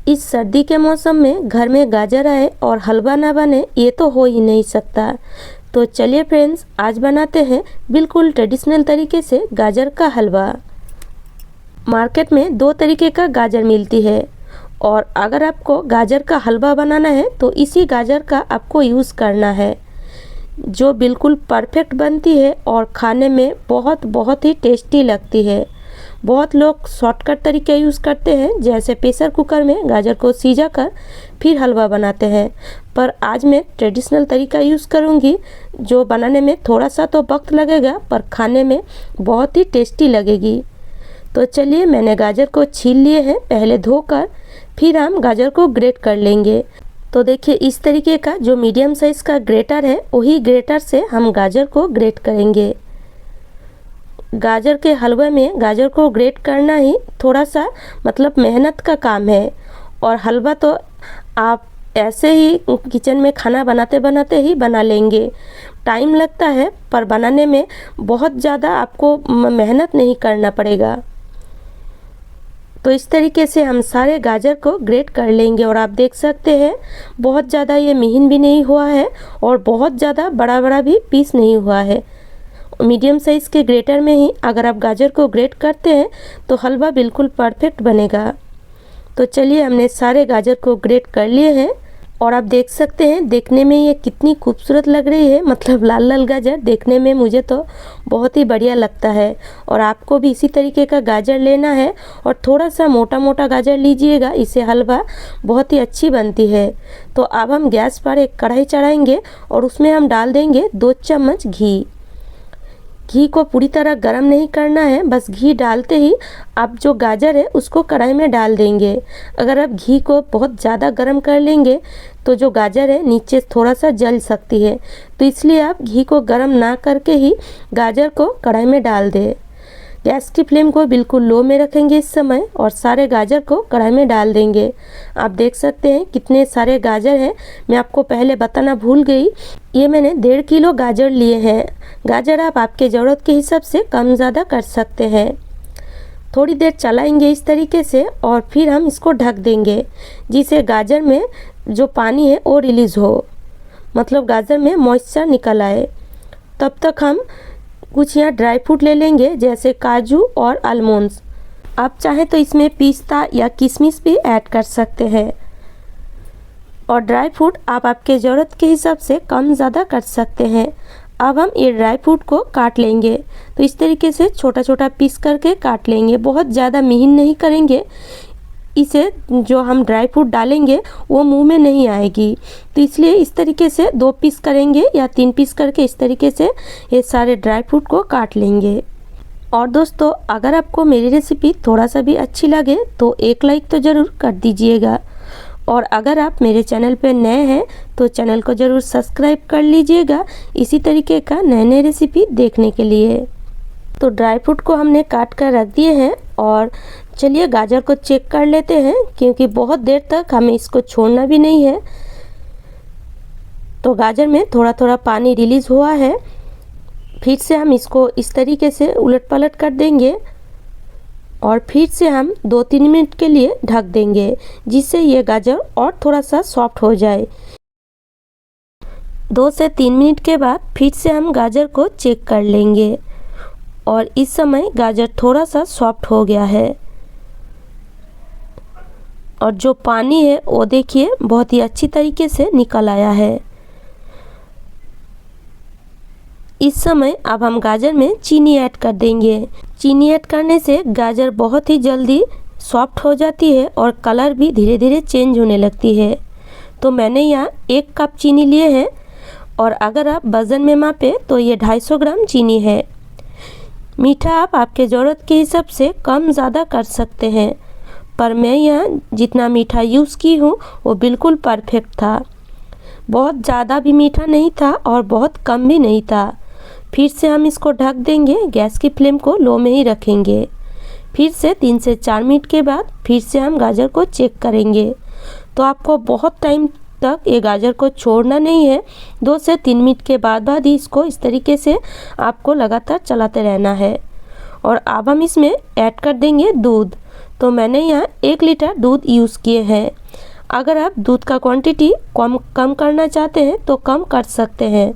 इस सर्दी के मौसम में घर में गाजर आए और हलवा ना बने, ये तो हो ही नहीं सकता। तो चलिए फ्रेंड्स, आज बनाते हैं बिल्कुल ट्रेडिशनल तरीके से गाजर का हलवा। मार्केट में दो तरीके का गाजर मिलती है और अगर आपको गाजर का हलवा बनाना है तो इसी गाजर का आपको यूज़ करना है, जो बिल्कुल परफेक्ट बनती है और खाने में बहुत ही टेस्टी लगती है। बहुत लोग शॉर्टकट तरीके यूज़ करते हैं, जैसे प्रेशर कुकर में गाजर को सिजा कर फिर हलवा बनाते हैं, पर आज मैं ट्रेडिशनल तरीका यूज़ करूंगी, जो बनाने में थोड़ा सा तो वक्त लगेगा पर खाने में बहुत ही टेस्टी लगेगी। तो चलिए, मैंने गाजर को छील लिए हैं पहले धोकर, फिर हम गाजर को ग्रेट कर लेंगे। तो देखिए, इस तरीके का जो मीडियम साइज़ का ग्रेटर है, वही ग्रेटर से हम गाजर को ग्रेट करेंगे। गाजर के हलवे में गाजर को ग्रेट करना ही थोड़ा सा मेहनत का काम है, और हलवा तो आप ऐसे ही किचन में खाना बनाते बनाते ही बना लेंगे। टाइम लगता है पर बनाने में बहुत ज़्यादा आपको मेहनत नहीं करना पड़ेगा। तो इस तरीके से हम सारे गाजर को ग्रेट कर लेंगे, और आप देख सकते हैं बहुत ज़्यादा ये महीन भी नहीं हुआ है और बहुत ज़्यादा बड़ा बड़ा भी पीस नहीं हुआ है। मीडियम साइज़ के ग्रेटर में ही अगर आप गाजर को ग्रेट करते हैं तो हलवा बिल्कुल परफेक्ट बनेगा। तो चलिए, हमने सारे गाजर को ग्रेट कर लिए हैं, और आप देख सकते हैं देखने में ये कितनी खूबसूरत लग रही है। लाल लाल गाजर देखने में मुझे तो बहुत ही बढ़िया लगता है, और आपको भी इसी तरीके का गाजर लेना है और थोड़ा सा मोटा मोटा गाजर लीजिएगा, इससे हलवा बहुत ही अच्छी बनती है। तो अब हम गैस पर एक कढ़ाई चढ़ाएंगे और उसमें हम डाल देंगे 2 चम्मच घी। घी को पूरी तरह गर्म नहीं करना है, बस घी डालते ही आप जो गाजर है उसको कढ़ाई में डाल देंगे। अगर आप घी को बहुत ज़्यादा गर्म कर लेंगे तो जो गाजर है नीचे थोड़ा सा जल सकती है, तो इसलिए आप घी को गर्म ना करके ही गाजर को कढ़ाई में डाल दें। गैस की फ्लेम को बिल्कुल लो में रखेंगे इस समय, और सारे गाजर को कढ़ाई में डाल देंगे। आप देख सकते हैं कितने सारे गाजर हैं, मैं आपको पहले बताना भूल गई। ये मैंने 1.5 किलो गाजर लिए हैं। गाजर आप आपके ज़रूरत के हिसाब से कम ज़्यादा कर सकते हैं। थोड़ी देर चलाएंगे इस तरीके से, और फिर हम इसको ढक देंगे, जिससे गाजर में जो पानी है वो रिलीज़ हो, गाजर में मॉइस्चर निकल आए। तब तक हम कुछ यहाँ ड्राई फ्रूट ले लेंगे, जैसे काजू और आलमंड्स। आप चाहें तो इसमें पिस्ता या किशमिश भी ऐड कर सकते हैं, और ड्राई फ्रूट आप आपके ज़रूरत के हिसाब से कम ज़्यादा कर सकते हैं। अब हम ये ड्राई फ्रूट को काट लेंगे, तो इस तरीके से छोटा छोटा पीस करके काट लेंगे, बहुत ज़्यादा महीन नहीं करेंगे। इसे जो हम ड्राई फ्रूट डालेंगे वो मुंह में नहीं आएगी, तो इसलिए इस तरीके से 2 पीस करेंगे या 3 पीस करके इस तरीके से ये सारे ड्राई फ्रूट को काट लेंगे। और दोस्तों, अगर आपको मेरी रेसिपी थोड़ा सा भी अच्छी लगे तो एक लाइक तो ज़रूर कर दीजिएगा, और अगर आप मेरे चैनल पर नए हैं तो चैनल को ज़रूर सब्सक्राइब कर लीजिएगा, इसी तरीके का नए रेसिपी देखने के लिए। तो ड्राई फ्रूट को हमने काट कर रख दिए हैं, और चलिए गाजर को चेक कर लेते हैं, क्योंकि बहुत देर तक हमें इसको छोड़ना भी नहीं है। तो गाजर में थोड़ा थोड़ा पानी रिलीज़ हुआ है। फिर से हम इसको इस तरीके से उलट पलट कर देंगे, और फिर से हम 2-3 मिनट के लिए ढक देंगे, जिससे ये गाजर और थोड़ा सा सॉफ्ट हो जाए। 2 से 3 मिनट के बाद फिर से हम गाजर को चेक कर लेंगे, और इस समय गाजर थोड़ा सा सॉफ्ट हो गया है, और जो पानी है वो देखिए बहुत ही अच्छी तरीके से निकल आया है। इस समय अब हम गाजर में चीनी ऐड कर देंगे। चीनी ऐड करने से गाजर बहुत ही जल्दी सॉफ्ट हो जाती है और कलर भी धीरे धीरे चेंज होने लगती है। तो मैंने यहाँ 1 कप चीनी लिए हैं, और अगर आप वज़न में मापें तो ये 250 ग्राम चीनी है। मीठा आप आपके ज़रूरत के हिसाब से कम ज़्यादा कर सकते हैं, पर मैं यहाँ जितना मीठा यूज़ की हूँ वो बिल्कुल परफेक्ट था। बहुत ज़्यादा भी मीठा नहीं था और बहुत कम भी नहीं था। फिर से हम इसको ढक देंगे, गैस की फ्लेम को लो में ही रखेंगे। फिर से 3 से 4 मिनट के बाद फिर से हम गाजर को चेक करेंगे। तो आपको बहुत टाइम तक ये गाजर को छोड़ना नहीं है, 2 से 3 मिनट के बाद ही इसको इस तरीके से आपको लगातार चलाते रहना है। और अब हम इसमें ऐड कर देंगे दूध। तो मैंने यहाँ 1 लीटर दूध यूज़ किए हैं। अगर आप दूध का क्वांटिटी कम करना चाहते हैं तो कम कर सकते हैं,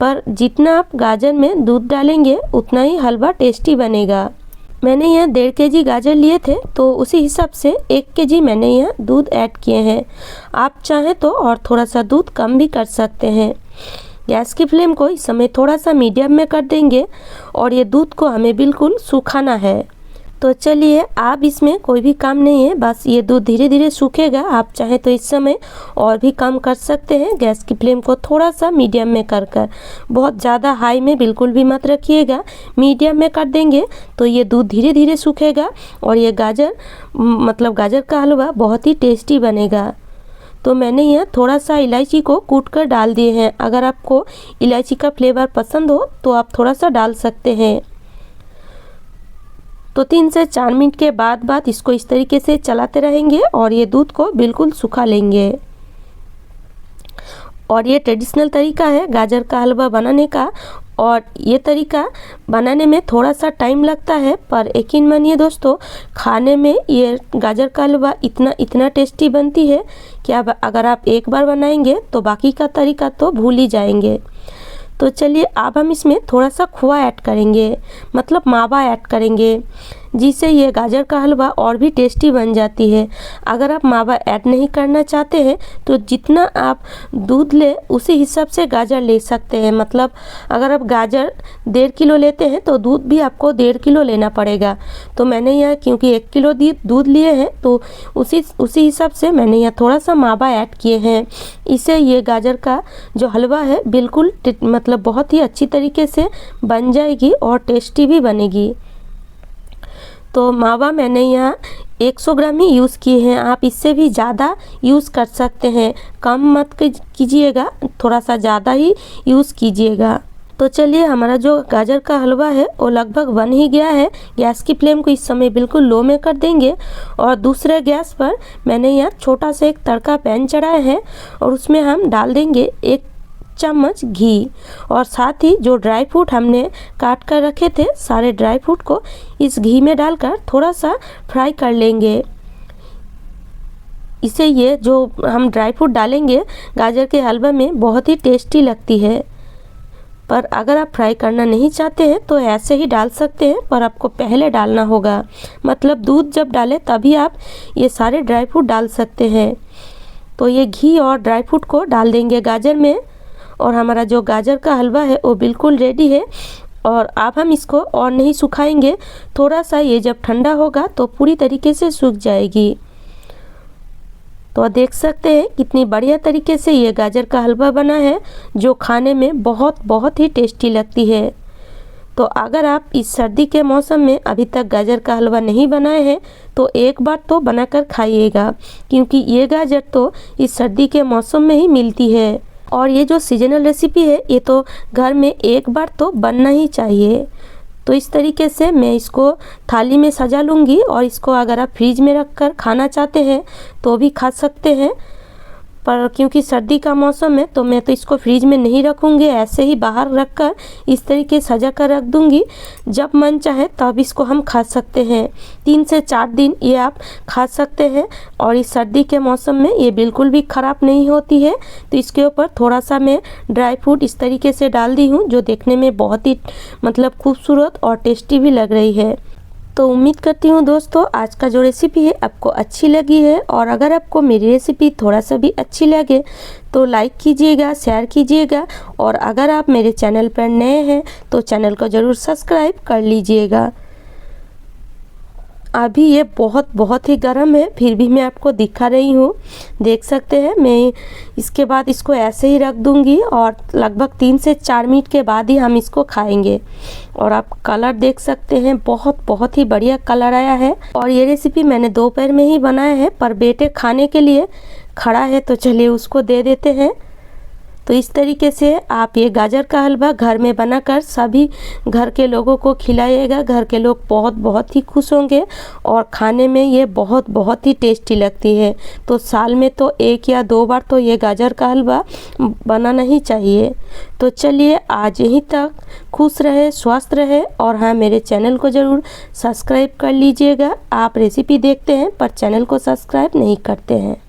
पर जितना आप गाजर में दूध डालेंगे उतना ही हलवा टेस्टी बनेगा। मैंने यहाँ 1.5 kg गाजर लिए थे, तो उसी हिसाब से 1 kg मैंने यहाँ दूध ऐड किए हैं। आप चाहें तो और थोड़ा सा दूध कम भी कर सकते हैं। गैस की फ्लेम को इस समय थोड़ा सा मीडियम में कर देंगे और ये दूध को हमें बिल्कुल सुखाना है। तो चलिए, आप इसमें कोई भी काम नहीं है, बस ये दूध धीरे धीरे सूखेगा। आप चाहें तो इस समय और भी कम कर सकते हैं। गैस की फ्लेम को थोड़ा सा मीडियम में कर बहुत ज़्यादा हाई में बिल्कुल भी मत रखिएगा, मीडियम में कर देंगे तो ये दूध धीरे धीरे सूखेगा और ये गाजर का हलवा बहुत ही टेस्टी बनेगा। तो मैंने यहाँ थोड़ा सा इलायची को कूट कर डाल दिए हैं। अगर आपको इलायची का फ्लेवर पसंद हो तो आप थोड़ा सा डाल सकते हैं। तो 3 से 4 मिनट के बाद इसको इस तरीके से चलाते रहेंगे और ये दूध को बिल्कुल सुखा लेंगे। और ये ट्रेडिशनल तरीका है गाजर का हलवा बनाने का, और ये तरीका बनाने में थोड़ा सा टाइम लगता है, पर यकीन मानिए दोस्तों, खाने में ये गाजर का हलवा इतना टेस्टी बनती है कि अगर आप एक बार बनाएंगे तो बाकी का तरीका तो भूल ही जाएंगे। तो चलिए, अब हम इसमें थोड़ा सा खोआ ऐड करेंगे, मतलब मावा ऐड करेंगे, जिससे ये गाजर का हलवा और भी टेस्टी बन जाती है। अगर आप मावा ऐड नहीं करना चाहते हैं तो जितना आप दूध ले उसी हिसाब से गाजर ले सकते हैं। मतलब अगर आप गाजर 1.5 किलो लेते हैं तो दूध भी आपको 1.5 किलो लेना पड़ेगा। तो मैंने यहाँ क्योंकि 1 किलो दूध लिए हैं तो उसी हिसाब से मैंने यहाँ थोड़ा सा मावा ऐड किए हैं। इससे ये गाजर का जो हलवा है बिल्कुल मतलब बहुत ही अच्छी तरीके से बन जाएगी और टेस्टी भी बनेगी। तो मावा मैंने यहाँ 100 ग्राम ही यूज़ किए हैं। आप इससे भी ज़्यादा यूज़ कर सकते हैं, कम मत कीजिएगा, थोड़ा सा ज़्यादा ही यूज़ कीजिएगा। तो चलिए, हमारा जो गाजर का हलवा है वो लगभग बन ही गया है। गैस की फ्लेम को इस समय बिल्कुल लो में कर देंगे और दूसरे गैस पर मैंने यहाँ छोटा सा एक तड़का पैन चढ़ाया है और उसमें हम डाल देंगे 1 चम्मच घी, और साथ ही जो ड्राई फ्रूट हमने काट कर रखे थे सारे ड्राई फ्रूट को इस घी में डालकर थोड़ा सा फ्राई कर लेंगे। इसे ये जो हम ड्राई फ्रूट डालेंगे गाजर के हलवे में बहुत ही टेस्टी लगती है। पर अगर आप फ्राई करना नहीं चाहते हैं तो ऐसे ही डाल सकते हैं, पर आपको पहले डालना होगा। मतलब दूध जब डालें तभी आप ये सारे ड्राई फ्रूट डाल सकते हैं। तो ये घी और ड्राई फ्रूट को डाल देंगे गाजर में, और हमारा जो गाजर का हलवा है वो बिल्कुल रेडी है। और अब हम इसको और नहीं सुखाएंगे, थोड़ा सा ये जब ठंडा होगा तो पूरी तरीके से सूख जाएगी। तो देख सकते हैं कितनी बढ़िया तरीके से ये गाजर का हलवा बना है, जो खाने में बहुत ही टेस्टी लगती है। तो अगर आप इस सर्दी के मौसम में अभी तक गाजर का हलवा नहीं बनाए हैं तो एक बार तो बनाकर खाइएगा, क्योंकि ये गाजर तो इस सर्दी के मौसम में ही मिलती है। और ये जो सीजनल रेसिपी है ये तो घर में एक बार तो बनना ही चाहिए। तो इस तरीके से मैं इसको थाली में सजा लूँगी, और इसको अगर आप फ्रिज में रख कर खाना चाहते हैं तो भी खा सकते हैं, पर क्योंकि सर्दी का मौसम है तो मैं तो इसको फ्रिज में नहीं रखूँगी, ऐसे ही बाहर रख कर इस तरीके सजा कर रख दूँगी। जब मन चाहे तब इसको हम खा सकते हैं। 3 से 4 दिन ये आप खा सकते हैं, और इस सर्दी के मौसम में ये बिल्कुल भी ख़राब नहीं होती है। तो इसके ऊपर थोड़ा सा मैं ड्राई फ्रूट इस तरीके से डाल दी हूँ, जो देखने में बहुत ही मतलब खूबसूरत और टेस्टी भी लग रही है। तो उम्मीद करती हूँ दोस्तों आज का जो रेसिपी है आपको अच्छी लगी है, और अगर आपको मेरी रेसिपी थोड़ा सा भी अच्छी लगे तो लाइक कीजिएगा, शेयर कीजिएगा, और अगर आप मेरे चैनल पर नए हैं तो चैनल को ज़रूर सब्सक्राइब कर लीजिएगा। अभी ये बहुत ही गर्म है, फिर भी मैं आपको दिखा रही हूँ, देख सकते हैं। मैं इसके बाद इसको ऐसे ही रख दूँगी और लगभग 3 से 4 मिनट के बाद ही हम इसको खाएंगे। और आप कलर देख सकते हैं, बहुत ही बढ़िया कलर आया है। और ये रेसिपी मैंने दोपहर में ही बनाया है, पर बेटे खाने के लिए खड़ा है तो चलिए उसको दे देते हैं। तो इस तरीके से आप ये गाजर का हलवा घर में बनाकर सभी घर के लोगों को खिलाइएगा। घर के लोग बहुत ही खुश होंगे और खाने में ये बहुत ही टेस्टी लगती है। तो साल में तो 1 या 2 बार तो ये गाजर का हलवा बनाना ही चाहिए। तो चलिए आज यहीं तक। खुश रहे, स्वस्थ रहे और हाँ, मेरे चैनल को ज़रूर सब्सक्राइब कर लीजिएगा। आप रेसिपी देखते हैं पर चैनल को सब्सक्राइब नहीं करते हैं।